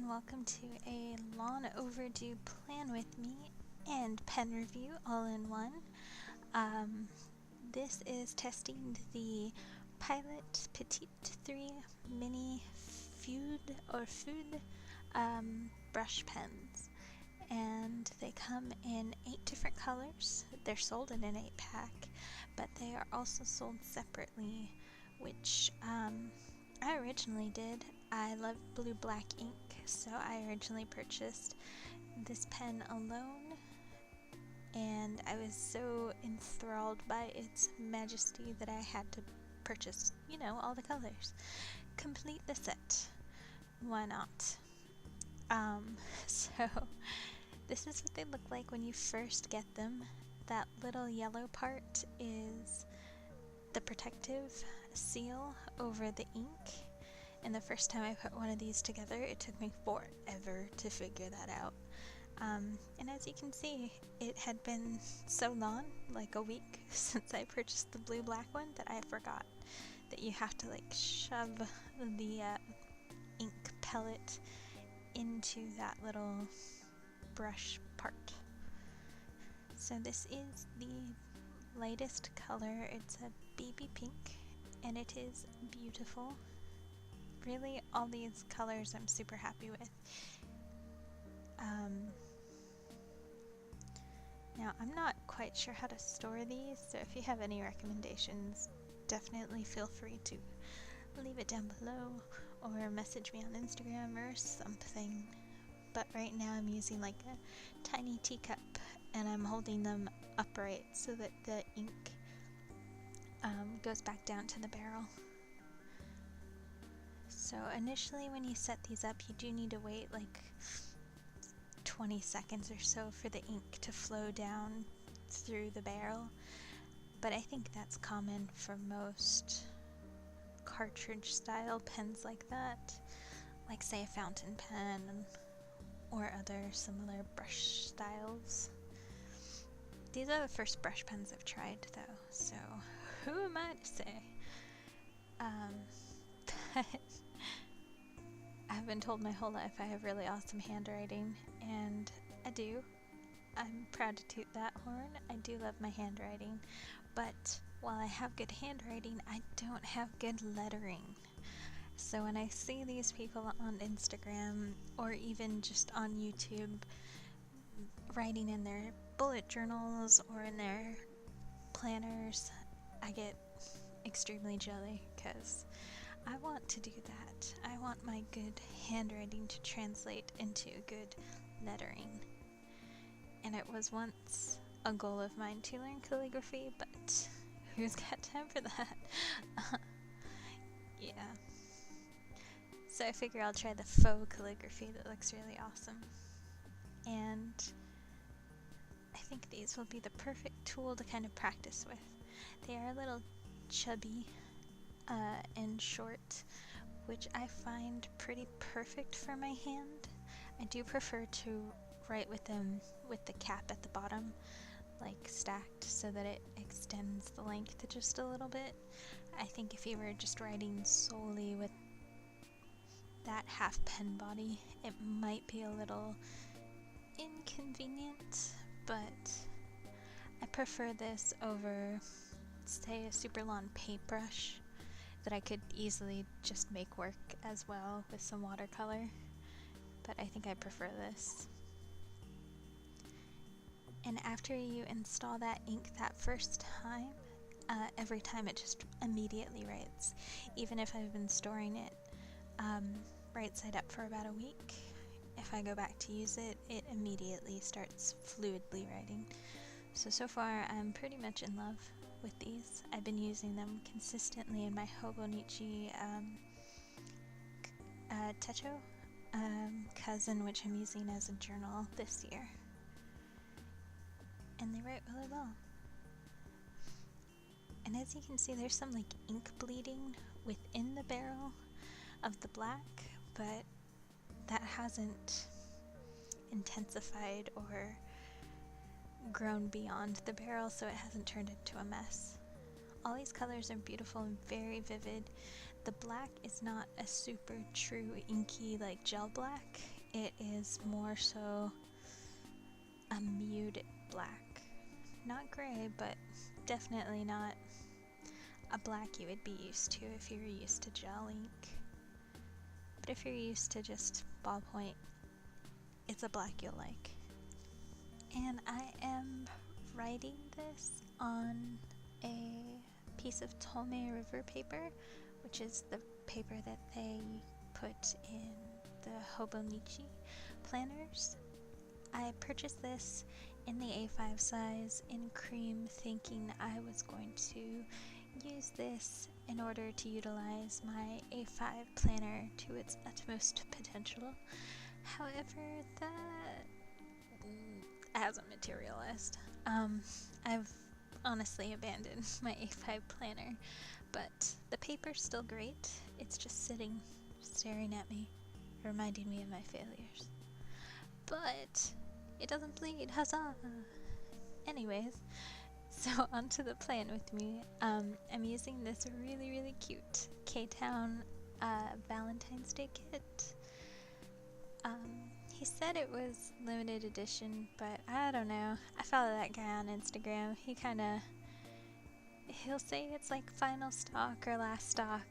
and welcome to a long overdue plan with me and pen review all in one. This is testing the Pilot Petite 3 Mini Fude brush pens, and they come in 8 different colors. They're sold in an 8-pack, but they are also sold separately, which I originally did. I love blue-black ink, so I originally purchased this pen alone, and I was so enthralled by its majesty that I had to purchase, all the colors. Complete the set. Why not? So this is what they look like when you first get them. That little yellow part is the protective seal over the ink. And the first time I put one of these together, it took me forever to figure that out. And as you can see, it had been so long, like a week, since I purchased the blue-black one, that I forgot that you have to shove the ink pellet into that little brush part. So this is the lightest color. It's a baby pink, and it is beautiful. Really, all these colors I'm super happy with. Now, I'm not quite sure how to store these, so if you have any recommendations, definitely feel free to leave it down below or message me on Instagram or something. But right now I'm using a tiny teacup, and I'm holding them upright so that the ink goes back down to the barrel. So initially when you set these up, you do need to wait 20 seconds or so for the ink to flow down through the barrel, but I think that's common for most cartridge style pens like that, like say a fountain pen or other similar brush styles. These are the first brush pens I've tried though, so who am I to say? But I've been told my whole life I have really awesome handwriting, and I do. I'm proud to toot that horn. I do love my handwriting, but while I have good handwriting, I don't have good lettering. So when I see these people on Instagram or even just on YouTube writing in their bullet journals or in their planners, I get extremely jelly because I want to do that. I want my good handwriting to translate into good lettering. And it was once a goal of mine to learn calligraphy, but who's got time for that? Yeah. So I figure I'll try the faux calligraphy that looks really awesome. And I think these will be the perfect tool to kind of practice with. They are a little chubby and short, which I find pretty perfect for my hand. I do prefer to write with them with the cap at the bottom, stacked, so that it extends the length just a little bit. I think if you were just writing solely with that half pen body, it might be a little inconvenient, but I prefer this over, say, a super long paintbrush that I could easily just make work as well with some watercolor, but I think I prefer this. And after you install that ink that first time, every time it just immediately writes. Even if I've been storing it right side up for about a week, if I go back to use it, it immediately starts fluidly writing. So far I'm pretty much in love with these. I've been using them consistently in my Hobonichi Techo cousin, which I'm using as a journal this year. And they write really well. And as you can see, there's some ink bleeding within the barrel of the black, but that hasn't intensified or grown beyond the barrel, so it hasn't turned into a mess. All these colors are beautiful and very vivid. The black is not a super true inky gel black. it is more so a muted black. Not gray, but definitely not a black you would be used to if you were used to gel ink. But if you're used to just ballpoint, it's a black you'll like. And I am writing this on a piece of Tome River paper, which is the paper that they put in the Hobonichi planners. I purchased this in the A5 size in cream, thinking I was going to use this in order to utilize my A5 planner to its utmost potential. However, that hasn't materialized. I've honestly abandoned my A5 planner, but the paper's still great. It's just sitting, staring at me, reminding me of my failures. But it doesn't bleed, huzzah! Anyways, so onto the plan with me. I'm using this really cute K-Town Valentine's Day kit. He said it was limited edition, but I don't know. I follow that guy on Instagram. He'll say it's like final stock or last stock,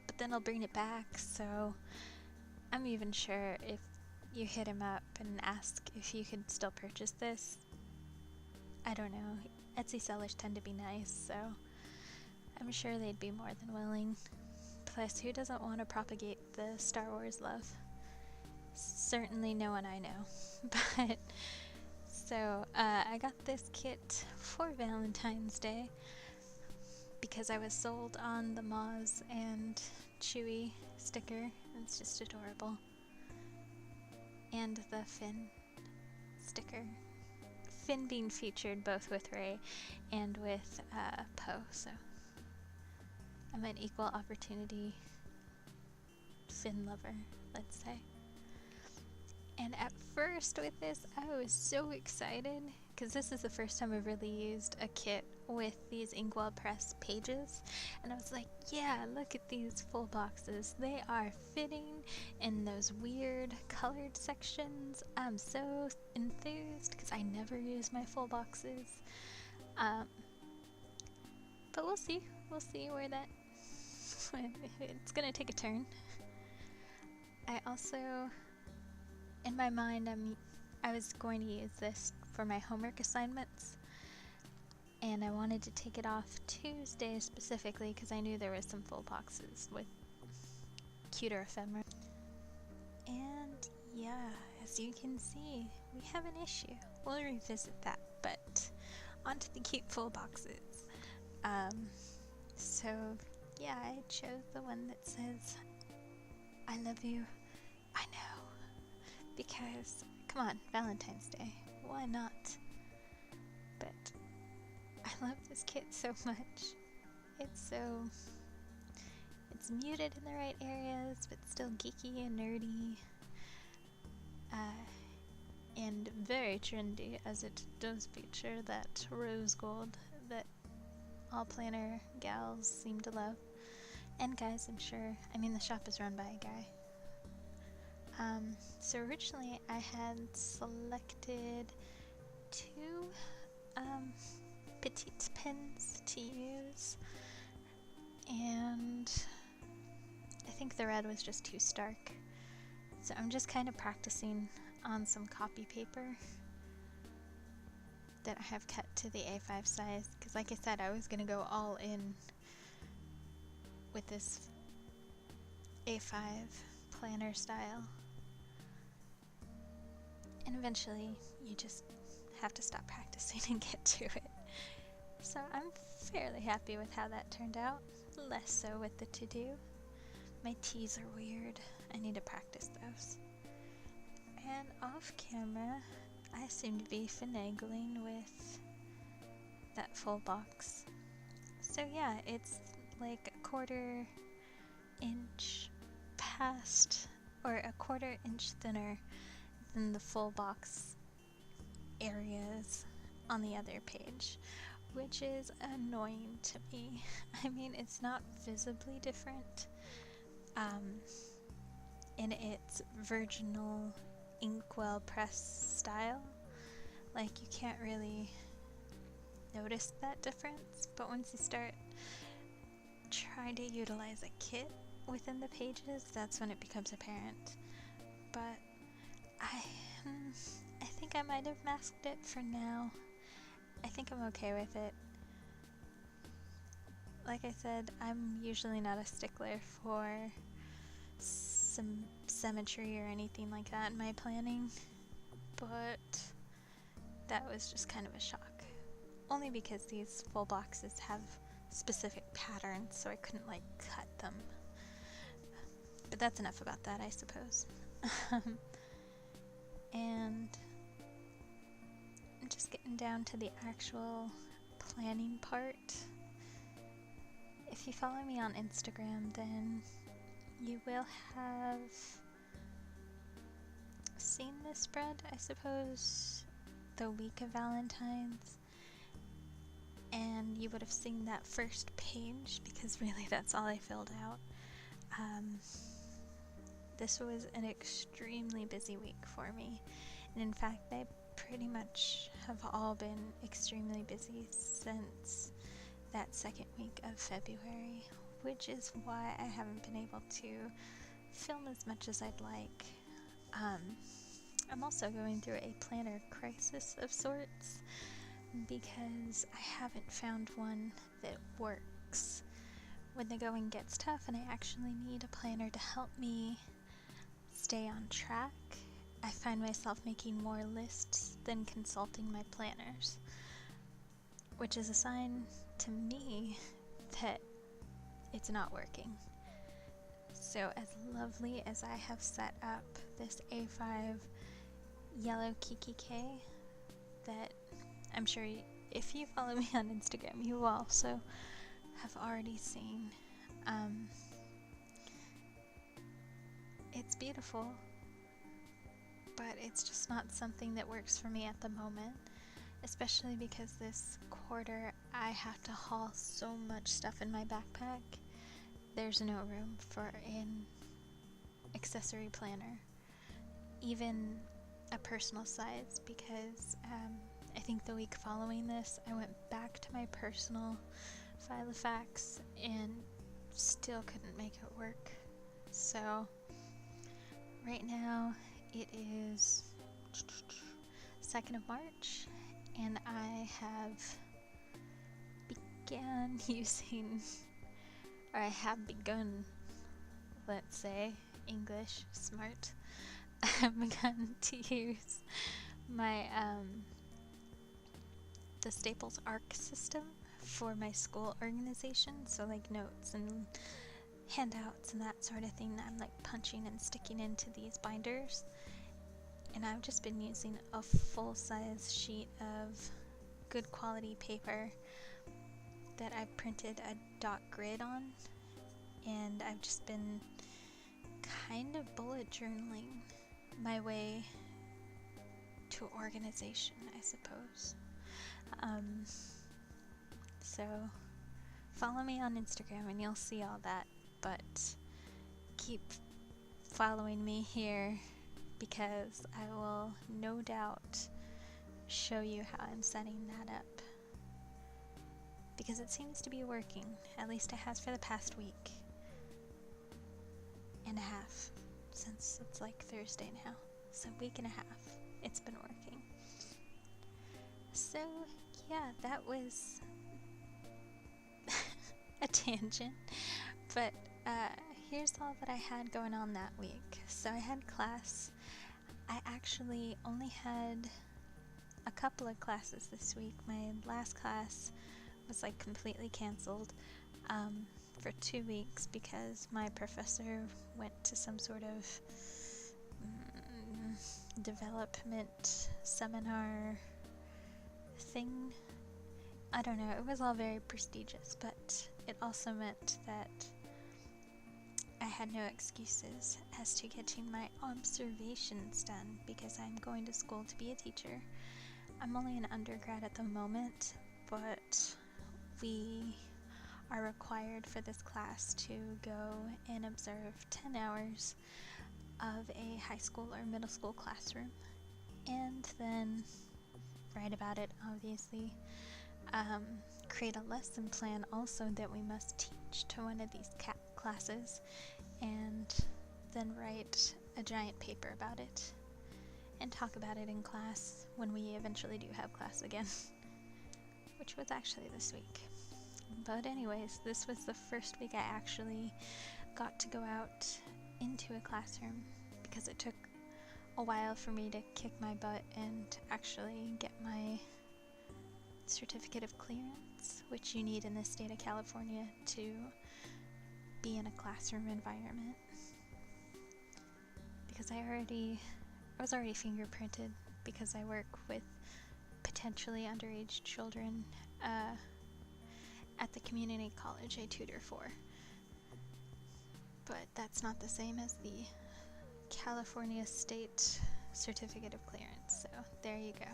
but then he'll bring it back, so I'm even sure if you hit him up and ask if you could still purchase this. I don't know. Etsy sellers tend to be nice, so I'm sure they'd be more than willing. Plus, who doesn't want to propagate the Star Wars love? Certainly no one I know. But so I got this kit for Valentine's Day because I was sold on the Maz and Chewie sticker. It's just adorable. And the Finn sticker. Finn being featured both with Rey and with Poe, so I'm an equal opportunity Finn lover, let's say. And at first with this, I was so excited because this is the first time I've really used a kit with these Inkwellpress pages, and I was like, yeah, look at these full boxes. They are fitting in those weird colored sections. I'm so enthused because I never use my full boxes. But we'll see where that it's gonna take a turn. I also, in my mind, I was going to use this for my homework assignments, and I wanted to take it off Tuesday specifically because I knew there was some full boxes with cuter ephemera. And yeah, as you can see, we have an issue. We'll revisit that, but onto the cute full boxes. So yeah, I chose the one that says, I love you, I know. Because, come on, Valentine's Day, why not? But I love this kit so much. It's muted in the right areas, but still geeky and nerdy. And very trendy, as it does feature that rose gold that all planner gals seem to love. And guys, I'm sure. I mean, the shop is run by a guy. So originally I had selected two petite pens to use, and I think the red was just too stark. So I'm just kind of practicing on some copy paper that I have cut to the A5 size, because like I said, I was going to go all in with this A5 planner style. And eventually, you just have to stop practicing and get to it. So I'm fairly happy with how that turned out. Less so with the to-do. My T's are weird. I need to practice those. And off camera, I seem to be finagling with that full box. So yeah, it's like a 1/4 inch past, or a 1/4 inch thinner than the full box areas on the other page, which is annoying to me. I mean, it's not visibly different. in its virginal Inkwellpress style. Like, you can't really notice that difference, but once you start trying to utilize a kit within the pages, that's when it becomes apparent. But I think I might have masked it for now. I think I'm okay with it. Like I said, I'm usually not a stickler for some symmetry or anything like that in my planning, but that was just kind of a shock. Only because these full boxes have specific patterns, so I couldn't like cut them. But that's enough about that, I suppose. And I'm just getting down to the actual planning part. If you follow me on Instagram, then you will have seen this spread, I suppose, the week of Valentine's. And you would have seen that first page, because really that's all I filled out. This was an extremely busy week for me. And in fact, they pretty much have all been extremely busy since that second week of February, which is why I haven't been able to film as much as I'd like. I'm also going through a planner crisis of sorts because I haven't found one that works when the going gets tough and I actually need a planner to help me stay on track. I find myself making more lists than consulting my planners, which is a sign to me that it's not working. So as lovely as I have set up this A5 yellow Kikki that I'm sure if you follow me on Instagram, you also have already seen. It's beautiful, but it's just not something that works for me at the moment, especially because this quarter I have to haul so much stuff in my backpack. There's no room for an accessory planner, even a personal size, because I think the week following this I went back to my personal Filofax and still couldn't make it work. So right now it is 2nd of March and I have begun using, or I have begun, let's say, English, smart, I've begun to use my the Staples ARC system for my school organization, so like notes and handouts and that sort of thing that I'm like punching and sticking into these binders. And I've just been using a full-size sheet of good quality paper that I've printed a dot grid on, and I've just been kind of bullet journaling my way to organization, I suppose. So follow me on Instagram and you'll see all that, but keep following me here because I will no doubt show you how I'm setting that up, because it seems to be working. At least it has for the past week and a half, since it's like Thursday now, so a week and a half it's been working. So yeah, that was a tangent, but here's all that I had going on that week. So I had class. I actually only had a couple of classes this week. My last class was like completely canceled for 2 weeks because my professor went to some sort of development seminar thing. I don't know, it was all very prestigious, but it also meant that I had no excuses as to getting my observations done because I'm going to school to be a teacher. I'm only an undergrad at the moment, but we are required for this class to go and observe 10 hours of a high school or middle school classroom, and then write about it, obviously. Create a lesson plan also that we must teach to one of these classes, and then write a giant paper about it and talk about it in class when we eventually do have class again, which was actually this week. But anyways, this was the first week I actually got to go out into a classroom, because it took a while for me to kick my butt and actually get my certificate of clearance, which you need in the state of California to be in a classroom environment. Because I was already fingerprinted, because I work with potentially underage children at the community college I tutor for. But that's not the same as the California State Certificate of Clearance, so there you go.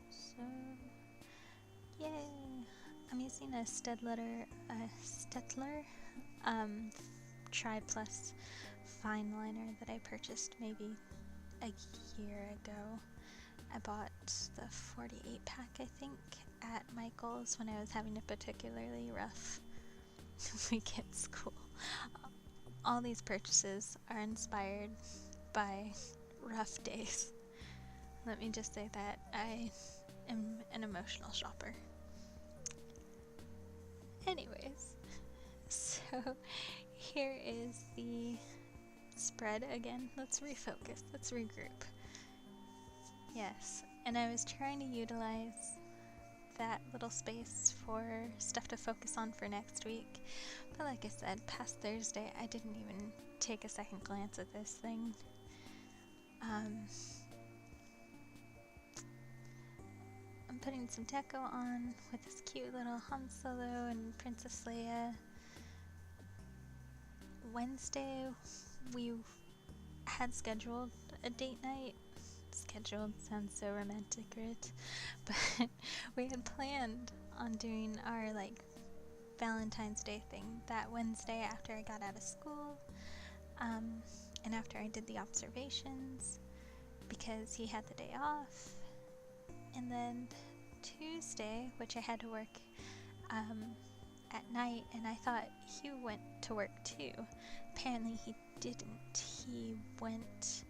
So, yay! I'm using a Steadler Tri Plus Fineliner that I purchased maybe a year ago. I bought the 48 pack, I think, at Michael's when I was having a particularly rough week at school. All these purchases are inspired by rough days. Let me just say that I am an emotional shopper. Anyways, so here is the spread again. Let's refocus, let's regroup. Yes, and I was trying to utilize that little space for stuff to focus on for next week, but like I said, past Thursday I didn't even take a second glance at this thing. I'm putting some deco on with this cute little Han Solo and Princess Leia. Wednesday we had scheduled a date night. Scheduled sounds so romantic, right? But we had planned on doing our Valentine's Day thing that Wednesday after I got out of school, and after I did the observations, because he had the day off. And then Tuesday, which I had to work at night, and I thought he went to work too. Apparently he didn't. He went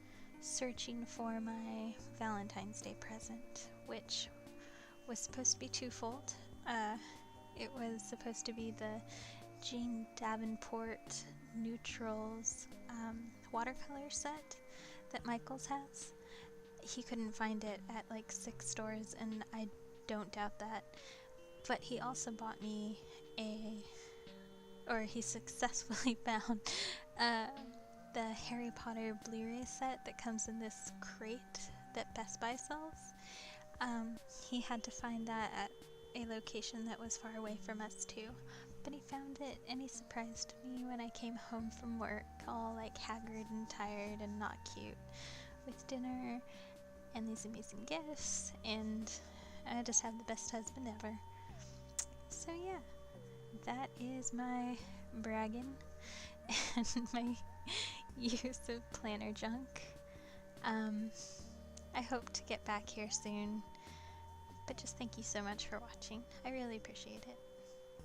searching for my Valentine's Day present, which was supposed to be twofold. It was supposed to be the Jean Davenport Neutrals watercolor set that Michaels has. He couldn't find it at 6 stores, and I don't doubt that. But he also bought me he successfully found the Harry Potter Blu-ray set that comes in this crate that Best Buy sells. He had to find that at a location that was far away from us too, but he found it, and he surprised me when I came home from work all haggard and tired and not cute, with dinner and these amazing gifts, and I just have the best husband ever. So yeah, that is my bragging and my use of planner junk. I hope to get back here soon, but just thank you so much for watching. I really appreciate it.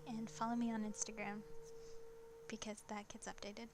And follow me on Instagram, because that gets updated.